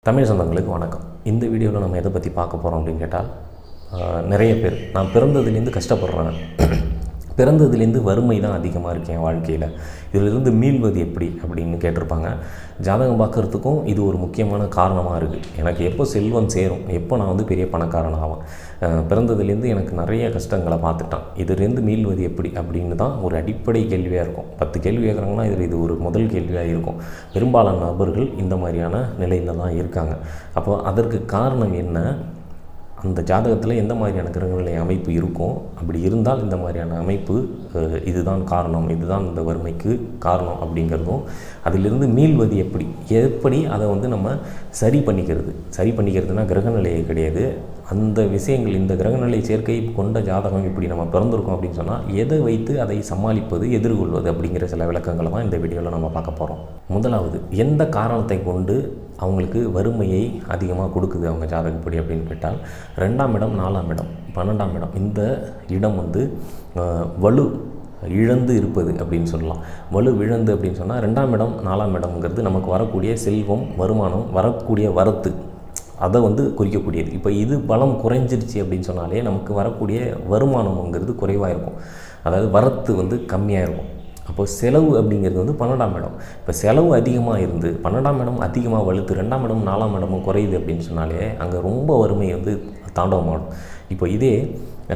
தமிழ் சொந்தங்களுக்கு வணக்கம். இந்த வீடியோவில் நம்ம எதை பற்றி பார்க்க போகிறோம் அப்படின்னு கேட்டால், நிறைய பேர் நான் பிறந்ததுலேருந்து கஷ்டப்படுறேன், பிறந்ததுலேருந்து வறுமை தான் அதிகமாக இருக்குது என் வாழ்க்கையில், இதிலிருந்து மீள்வது எப்படி அப்படின்னு கேட்டிருப்பாங்க. ஜாதகம் பார்க்குறதுக்கும் இது ஒரு முக்கியமான காரணமாக இருக்குது. எனக்கு எப்போ செல்வம் சேரும், எப்போ நான் பெரிய பணக்காரன் ஆவேன், பிறந்ததுலேருந்து எனக்கு நிறைய கஷ்டங்களை பார்த்துட்டான், இதிலிருந்து மீள்வது எப்படி அப்படின்னு தான் ஒரு அடிப்படை கேள்வியாக இருக்கும். 10 கேள்வி கேட்குறாங்கன்னா இது ஒரு முதல் கேள்வியாக இருக்கும். பெரும்பாலான நபர்கள் இந்த மாதிரியான நிலையில் தான் இருக்காங்க. அப்போ அதற்கு காரணம் என்ன, அந்த ஜாதகத்தில் எந்த மாதிரியான கிரகநிலை அமைப்பு இருக்கும், அப்படி இருந்தால் இந்த மாதிரியான அமைப்பு இதுதான் காரணம், இதுதான் இந்த வறுமைக்கு காரணம் அப்படிங்கிறதும், அதிலிருந்து மீள்வது எப்படி அதை நம்ம சரி பண்ணிக்கிறதுனா கிரகநிலையை கிடையாது, அந்த விஷயங்கள் இந்த கிரகநிலை சேர்க்கை கொண்ட ஜாதகம் இப்படி நம்ம பிறந்திருக்கோம் அப்படின்னு சொன்னால் எதை வைத்து அதை சமாளிப்பது, எதிர்கொள்வது அப்படிங்கிற சில விளக்கங்களை தான் இந்த வீடியோவில் நம்ம பார்க்க போகிறோம். முதலாவது, எந்த காரணத்தை கொண்டு அவங்களுக்கு வறுமையை அதிகமாக கொடுக்குது அவங்க ஜாதகப்படி அப்படின்னு கேட்டால், 2ஆம் இடம், 4ஆம் இடம், 12ஆம் இடம், இந்த இடம் வலு இழந்து இருப்பது அப்படின்னு சொல்லலாம். வலு இழந்து அப்படின்னு சொன்னால் 2ஆம் இடம் 4ஆம் இடம்ங்கிறது நமக்கு வரக்கூடிய செல்வம், வருமானம், வரக்கூடிய வரத்து, அதை குறிக்கக்கூடியது. இப்போ இது பலம் குறைஞ்சிருச்சு அப்படின்னு சொன்னாலே நமக்கு வரக்கூடிய வருமானம்ங்கிறது குறைவாக இருக்கும், அதாவது வரத்து கம்மியாக இருக்கும். அப்போது செலவு அப்படிங்கிறது 12ஆம் இடம். இப்போ செலவு அதிகமாக இருந்து 12ஆம் இடம் அதிகமாக வலுத்து 2ஆம் இடம் 4ஆம் இடமும் குறையுது அப்படின்னு சொன்னாலே அங்கே ரொம்ப வறுமை தாண்டவமாடும். இப்போ இதே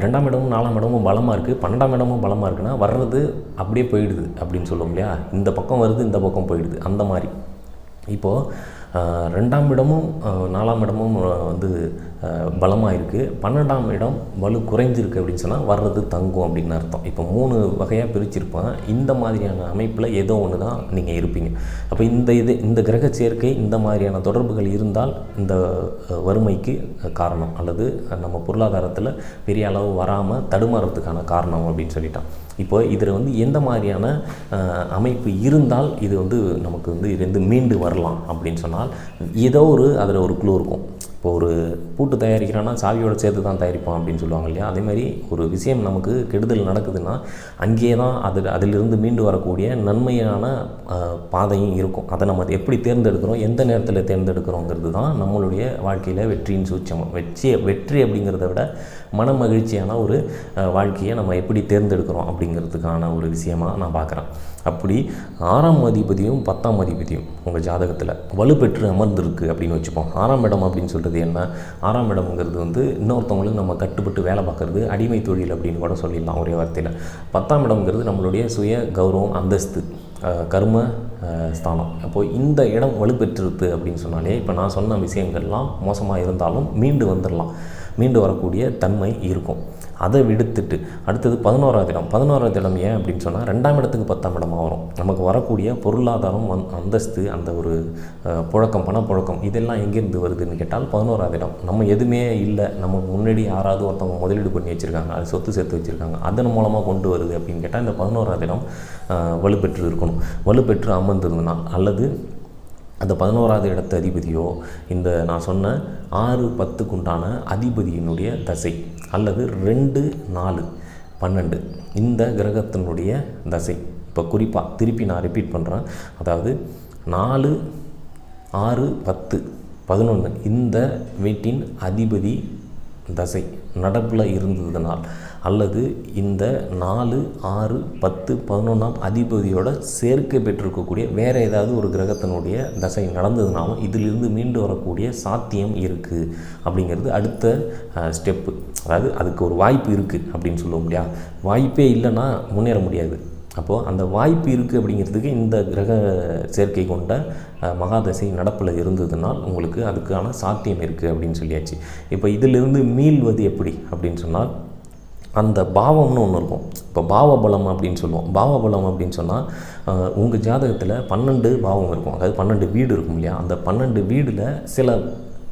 2ஆம் இடமும் 4ஆம் இடமும் பலமாக இருக்குது, 12ஆம் இடமும் பலமாக இருக்குன்னா வர்றது அப்படியே போயிடுது அப்படின்னு சொல்லுவோம் இல்லையா, இந்த பக்கம் வருது இந்த பக்கம் போயிடுது அந்த மாதிரி. இப்போது 2ஆம் இடமும் 4ஆம் இடமும் பலமாக இருக்குது, 12ஆம் இடம் வலு குறைஞ்சிருக்கு அப்படின்னு சொன்னால் வர்றது தங்கும் அப்படின்னு அர்த்தம். இப்போ 3 வகையாக பிரிச்சிருப்பேன். இந்த மாதிரியான அமைப்பில் ஏதோ ஒன்று தான் நீங்கள் இருப்பீங்க. அப்போ இந்த கிரக சேர்க்கை, இந்த மாதிரியான தொடர்புகள் இருந்தால் இந்த வறுமைக்கு காரணம், அல்லது நம்ம பொருளாதாரத்தில் பெரிய அளவு வராமல் தடுமாறத்துக்கான காரணம் அப்படின்னு சொல்லிட்டான். இப்போ இதில் எந்த மாதிரியான அமைப்பு இருந்தால் இது நமக்கு இதுலேருந்து மீண்டு வரலாம் அப்படின்னு சொன்னால், ஏதோ அதில் ஒரு க்ளூ இருக்கும். இப்போ ஒரு பூட்டு தயாரிக்கிறான்னா சாவியோட சேர்த்து தான் தயாரிப்பான் அப்படின்னு சொல்லுவாங்க இல்லையா, அதேமாதிரி ஒரு விஷயம் நமக்கு கெடுதல் நடக்குதுன்னா அங்கே தான் அதிலிருந்து மீண்டு வரக்கூடிய நன்மையான பாதையும் இருக்கும். அதை நம்ம எப்படி தேர்ந்தெடுக்கிறோம், எந்த நேரத்தில் தேர்ந்தெடுக்கிறோங்கிறது தான் நம்மளுடைய வாழ்க்கையில் வெற்றியின் சூட்சமம். வெற்றி அப்படிங்கிறத விட மன மகிழ்ச்சியான ஒரு வாழ்க்கையை நம்ம எப்படி தேர்ந்தெடுக்கிறோம் அப்படிங்கிறதுக்கான ஒரு விஷயமாக நான் பார்க்குறேன். அப்படி 6ஆம் அதிபதியும் 10ஆம் அதிபதியும் உங்கள் ஜாதகத்தில் வலுப்பெற்று அமர்ந்திருக்கு அப்படின்னு வச்சுப்போம். 6ஆம் இடம் அப்படின்னு சொல்கிறது என்ன, 6ஆம் இடம்ங்கிறது இன்னொருத்தவங்களுக்கு நம்ம கட்டுப்பட்டு வேலை பார்க்குறது, அடிமை தொழில் அப்படின்னு கூட சொல்லிடலாம் ஒரே வார்த்தையில். 10ஆம் இடம்ங்கிறது நம்மளுடைய சுய கௌரவம், அந்தஸ்து, கர்ம ஸ்தானம். அப்போது இந்த இடம் வலுப்பெற்றிருக்கு அப்படின்னு சொன்னாலே இப்போ நான் சொன்ன விஷயங்கள்லாம் மோசமாக இருந்தாலும் மீண்டு வரக்கூடிய தன்மை இருக்கும். அதை விடுத்துட்டு அடுத்தது 11ஆவது இடம். 11ஆவது இடம் ஏன் அப்படின்னு சொன்னால் 2ஆம் இடத்துக்கு 10ஆம் இடமாக வரும். நமக்கு வரக்கூடிய பொருளாதாரம், அந்தஸ்து, அந்த ஒரு புழக்கம், பணப்புழக்கம், இதெல்லாம் எங்கேருந்து வருதுன்னு கேட்டால் 11ஆவது இடம். நம்ம எதுவுமே இல்லை, நம்ம முன்னாடி யாராவது ஒருத்தவங்க முதலீடு பண்ணி வச்சுருக்காங்க, அது சொத்து சேர்த்து வச்சுருக்காங்க, அதன் மூலமாக கொண்டு வருது அப்படின்னு கேட்டால் இந்த 11ஆவது இடம் வலுப்பெற்று இருக்கணும். வலுப்பெற்று அமர்ந்திருந்தனால், அல்லது அந்த 11ஆவது இடத்து அதிபதியோ இந்த நான் சொன்ன 6, 10க்கு உண்டான அதிபதியினுடைய தசை, அல்லது 2, 4, 12 இந்த கிரகத்தினுடைய தசை. இப்போ குறிப்பாக திருப்பி நான் ரிப்பீட் பண்ணுறேன், அதாவது 4, 6, 10, 11 இந்த வீட்டின் அதிபதி தசை நடப்பில் இருந்ததுனால், அல்லது இந்த 4, 6, 10, 11ஆம் அதிபதியோட சேர்க்கை பெற்றிருக்கக்கூடிய வேறு ஏதாவது ஒரு கிரகத்தினுடைய தசை நடந்ததுனாலும் இதிலிருந்து மீண்டு வரக்கூடிய சாத்தியம் இருக்குது அப்படிங்கிறது அடுத்த ஸ்டெப்பு. அதாவது அதுக்கு ஒரு வாய்ப்பு இருக்குது அப்படின்னு சொல்லுவோம் இல்லையா, வாய்ப்பே இல்லைன்னா முன்னேற முடியாது. அப்போது அந்த வாய்ப்பு இருக்குது அப்படிங்கிறதுக்கு இந்த கிரக சேர்க்கை கொண்ட மகாதசை நடப்பில் இருந்ததுனால் உங்களுக்கு அதுக்கான சாத்தியம் இருக்குது அப்படின்னு சொல்லியாச்சு. இப்போ இதிலிருந்து மீள்வது எப்படி அப்படின்னு சொன்னால், அந்த பாவம்னு ஒன்று இருக்கும். இப்போ பாவபலம் அப்படின்னு சொல்லுவோம். பாவபலம் அப்படின்னு சொன்னால் உங்கள் ஜாதகத்தில் 12 பாவம் இருக்கும், அதாவது 12 வீடு இருக்கும் இல்லையா, அந்த 12 வீடில்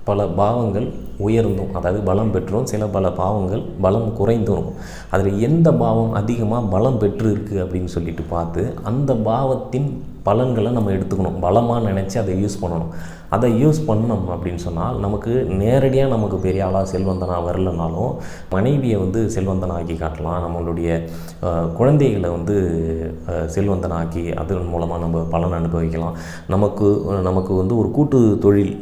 பல பாவங்கள் உயர்ந்தும், அதாவது பலம் பெற்றும், பல பாவங்கள் பலம் குறைந்தும். அதில் எந்த பாவம் அதிகமாக பலம் பெற்று இருக்குது அப்படின்னு சொல்லிட்டு பார்த்து அந்த பாவத்தின் பலன்களை நம்ம எடுத்துக்கணும், பலமாக நினச்சி அதை யூஸ் பண்ணணும். அதை யூஸ் பண்ணோம் அப்படின்னு சொன்னால் நமக்கு நேரடியாக நமக்கு பெரிய ஆளாக செல்வந்தனாக வரலனாலும் மனைவியை வந்து செல்வந்தனாக்கி காட்டலாம், நம்மளுடைய குழந்தைகளை வந்து செல்வந்தனாக்கி அதன் மூலமாக நம்ம பலன் அனுபவிக்கலாம். நமக்கு வந்து ஒரு கூட்டு தொழில்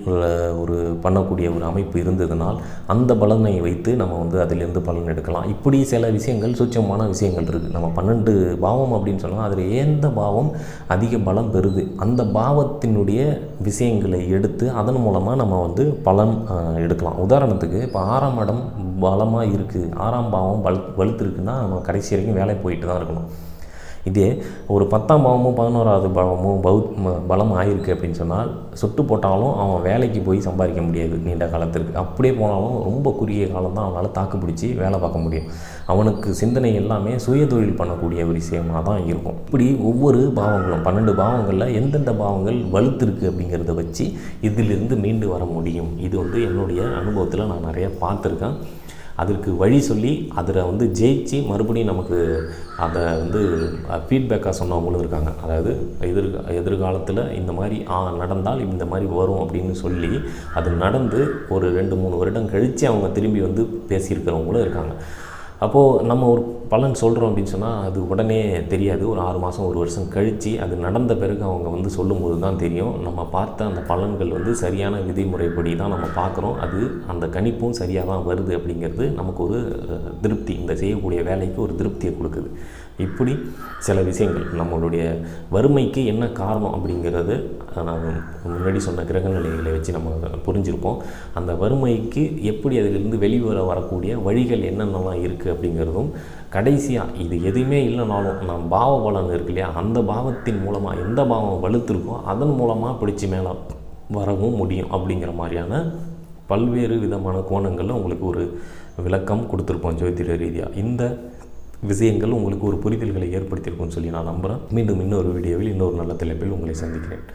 ஒரு பண்ணக்கூடிய ஒரு அமைப்பு இருந்ததுனால் அந்த பலனை வைத்து நம்ம வந்து அதிலிருந்து பலன் எடுக்கலாம். இப்படி சில விஷயங்கள் சூட்சமான விஷயங்கள் இருக்குது. நம்ம 12 பாவம் அப்படின்னு சொன்னால் அதில் எந்த பாவம் அதிக பலம் பெறுது அந்த பாவத்தினுடைய விஷயங்களை எடுத்து அதன் மூலமாக நம்ம வந்து பலன் எடுக்கலாம். உதாரணத்துக்கு இப்போ 6ஆம் இடம் பலமாக இருக்குது, 6ஆம் பாவம் வலுத்துருக்குன்னா நம்ம கடைசி வரைக்கும் வேலை போயிட்டு தான் இருக்கணும். இதே ஒரு 10ஆம் பாவமும் 11ஆவது பாவமும் பலம் ஆகிருக்கு அப்படின்னு சொன்னால் சொட்டு போட்டாலும் அவன் வேலைக்கு போய் சம்பாதிக்க முடியாது நீண்ட காலத்திற்கு. அப்படியே போனாலும் ரொம்ப குறுகிய காலம் தான் அவனால் தாக்கு பிடிச்சி வேலை பார்க்க முடியும். அவனுக்கு சிந்தனை எல்லாமே சுய தொழில் பண்ணக்கூடிய ஒரு விஷயமாக தான் இருக்கும். இப்படி ஒவ்வொரு பாவங்களும் 12 பாவங்களில் எந்தெந்த பாவங்கள் வலுத்திருக்கு அப்படிங்கிறத வச்சு இதிலிருந்து மீண்டு வர முடியும். இது வந்து என்னுடைய அனுபவத்தில் நான் நிறையா பார்த்துருக்கேன். அதற்கு வழி சொல்லி அதில் வந்து ஜெயிச்சு மறுபடியும் நமக்கு அதை வந்து ஃபீட்பேக்காக சொன்னவங்களும் இருக்காங்க. அதாவது எதிர்காலத்தில் இந்த மாதிரி நடந்தால் இந்த மாதிரி வரும் அப்படின்னு சொல்லி அது நடந்து ஒரு 2-3 வருடம் கழித்து அவங்க திரும்பி வந்து பேசியிருக்கிறவங்களும் இருக்காங்க. அப்போது நம்ம ஒரு பலன் சொல்கிறோம் அப்படின்னு சொன்னால் அது உடனே தெரியாது. ஒரு 6 மாதம் 1 வருஷம் கழித்து அது நடந்த பிறகு அவங்க வந்து சொல்லும்போது தான் தெரியும். நம்ம பார்த்த அந்த பலன்கள் வந்து சரியான விதிமுறைப்படி தான் நம்ம பார்க்குறோம். அது அந்த கணிப்பும் சரியாக தான் வருது அப்படிங்கிறது நமக்கு ஒரு திருப்தி, இந்த செய்யக்கூடிய வேலைக்கு ஒரு திருப்தியை கொடுக்குது. இப்படி சில விஷயங்கள் நம்மளுடைய வறுமைக்கு என்ன காரணம் அப்படிங்கிறது நான் முன்னாடி சொன்ன கிரக நிலைகளை வச்சு நம்ம புரிஞ்சிருப்போம். அந்த வறுமைக்கு எப்படி அதிலிருந்து வெளிவர வரக்கூடிய வழிகள் என்னென்னலாம் இருக்குது அப்படிங்கிறதும், கடைசியாக இது எதுவுமே இல்லைனாலும் நான் பாவ பலன் இருக்கு இல்லையா, அந்த பாவத்தின் மூலமாக எந்த பாவம் வலுத்திருக்கோ அதன் மூலமாக பிடிச்சி மேலே வரவும் முடியும் அப்படிங்கிற மாதிரியான பல்வேறு விதமான கோணங்களில் உங்களுக்கு ஒரு விளக்கம் கொடுத்துருப்போம் ஜோதிட ரீதியாக. இந்த விஷயங்கள் உங்களுக்கு ஒரு புரிதல்களை ஏற்படுத்தியிருக்கும்னு சொல்லி நான் நம்புகிறேன். மீண்டும் இன்னொரு வீடியோவில் இன்னொரு நல்ல தலைப்பில் உங்களை சந்திக்கிறேன்.